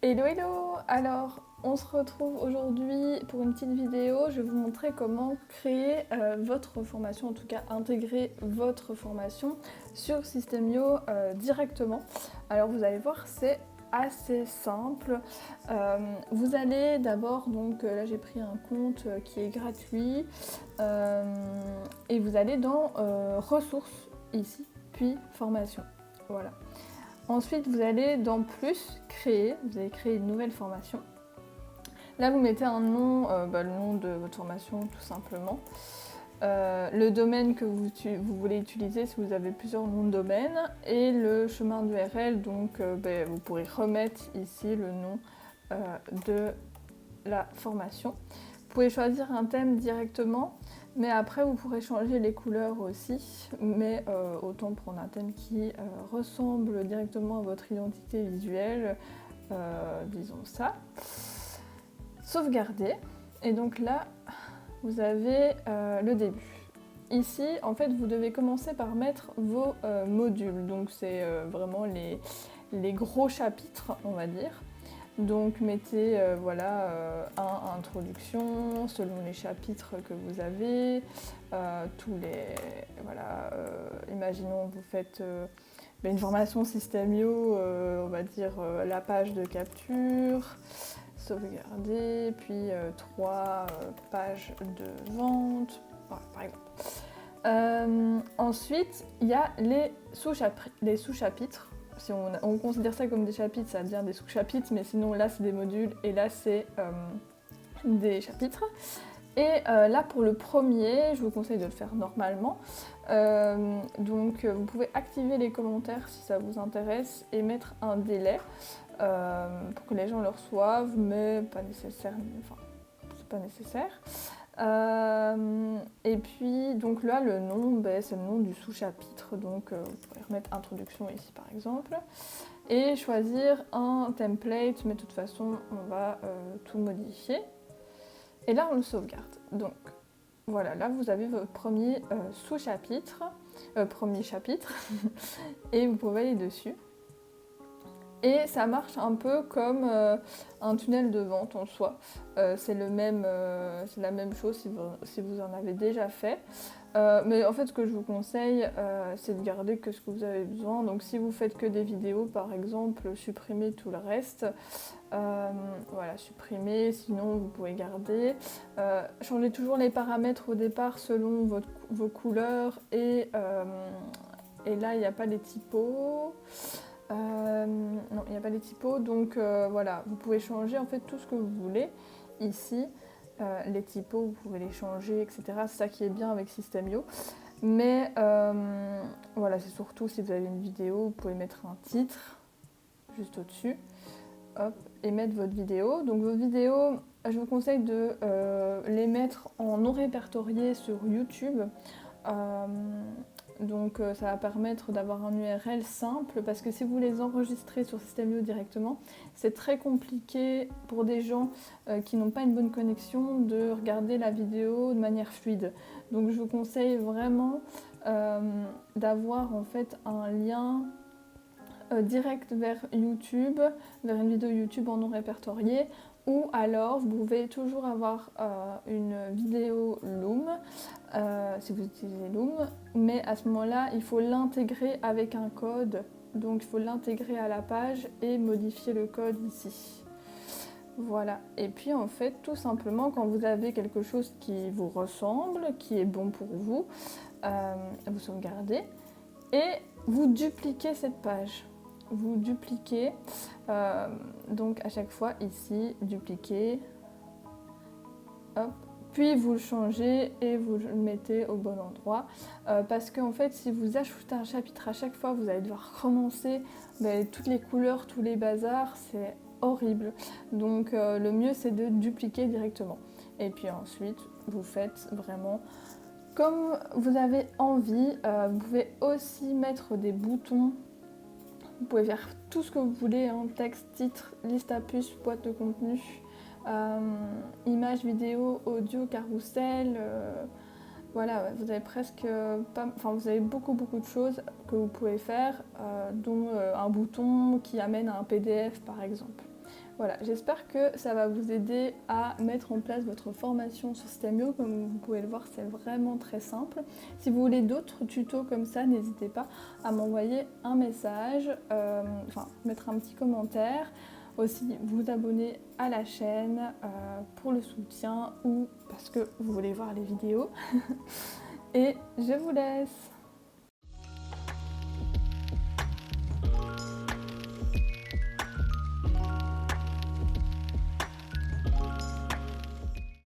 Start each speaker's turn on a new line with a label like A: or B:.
A: Hello hello! Alors, on se retrouve aujourd'hui pour une petite vidéo. Je vais vous montrer comment créer votre formation, en tout cas intégrer votre formation sur System.io directement. Alors vous allez voir, c'est assez simple. Vous allez d'abord, donc là j'ai pris un compte qui est gratuit et vous allez dans ressources ici, puis formation. Voilà. Ensuite, vous allez dans plus, créer, vous allez créer une nouvelle formation. Là, vous mettez un nom, le nom de votre formation tout simplement. Le domaine que vous voulez utiliser si vous avez plusieurs noms de domaine et le chemin d'URL, donc vous pourrez remettre ici le nom de la formation. Vous pouvez choisir un thème directement, mais après vous pourrez changer les couleurs aussi, mais autant prendre un thème qui ressemble directement à votre identité visuelle, disons ça. Sauvegarder, et donc là vous avez le début. Ici en fait vous devez commencer par mettre vos modules, donc c'est vraiment les gros chapitres on va dire. Donc mettez introduction selon les chapitres que vous avez, imaginons vous faites une formation System.io, on va dire la page de capture, sauvegarder, puis 3 pages de vente, voilà, par exemple. Ensuite, il y a les sous-chapitres. Si on considère ça comme des chapitres, ça devient des sous-chapitres, mais sinon là c'est des modules et là c'est des chapitres. Et là pour le premier, je vous conseille de le faire normalement. Donc vous pouvez activer les commentaires si ça vous intéresse et mettre un délai pour que les gens le reçoivent, mais pas nécessaire, enfin c'est pas nécessaire. Et puis donc là le nom c'est le nom du sous-chapitre, donc vous pourrez remettre introduction ici par exemple et choisir un template, mais de toute façon on va tout modifier et là on le sauvegarde. Donc voilà, là vous avez votre premier sous-chapitre, premier chapitre et vous pouvez aller dessus. Et ça marche un peu comme un tunnel de vente en soi. C'est la même chose si vous en avez déjà fait. Mais en fait, ce que je vous conseille, c'est de garder que ce que vous avez besoin. Donc si vous faites que des vidéos, par exemple, supprimez tout le reste. Voilà, supprimez, sinon vous pouvez garder. Changez toujours les paramètres au départ selon vos couleurs. Et là, il n'y a pas les typos. Non, il n'y a pas les typos, donc voilà, vous pouvez changer en fait tout ce que vous voulez. Ici, les typos, vous pouvez les changer, etc. C'est ça qui est bien avec System.io. Mais voilà, c'est surtout si vous avez une vidéo, vous pouvez mettre un titre juste au-dessus, hop, et mettre votre vidéo. Donc vos vidéos, je vous conseille de les mettre en non répertorié sur YouTube. Donc ça va permettre d'avoir un URL simple, parce que si vous les enregistrez sur System.io directement, c'est très compliqué pour des gens qui n'ont pas une bonne connexion de regarder la vidéo de manière fluide. Donc je vous conseille vraiment d'avoir en fait un lien direct vers YouTube, vers une vidéo YouTube en non répertorié, ou alors vous pouvez toujours avoir une vidéo Loom, si vous utilisez Loom, mais à ce moment-là, il faut l'intégrer avec un code, donc il faut l'intégrer à la page et modifier le code ici. Voilà, et puis en fait, tout simplement, quand vous avez quelque chose qui vous ressemble, qui est bon pour vous, vous sauvegardez et vous dupliquez cette page. Vous dupliquez, donc à chaque fois ici, dupliquer, hop, puis vous le changez et vous le mettez au bon endroit, parce qu'en fait si vous ajoutez un chapitre à chaque fois, vous allez devoir recommencer toutes les couleurs, tous les bazars, c'est horrible. Donc le mieux c'est de dupliquer directement. Et puis ensuite vous faites vraiment comme vous avez envie. Vous pouvez aussi mettre des boutons. Vous pouvez faire tout ce que vous voulez, hein, texte, titre, liste à puces, boîte de contenu, images, vidéos, audio, carrousel. Voilà, vous avez vous avez beaucoup de choses que vous pouvez faire, dont un bouton qui amène à un PDF par exemple. Voilà, j'espère que ça va vous aider à mettre en place votre formation sur System.io. Comme vous pouvez le voir, c'est vraiment très simple. Si vous voulez d'autres tutos comme ça, n'hésitez pas à m'envoyer un message, mettre un petit commentaire. Aussi, vous abonner à la chaîne pour le soutien ou parce que vous voulez voir les vidéos. Et je vous laisse.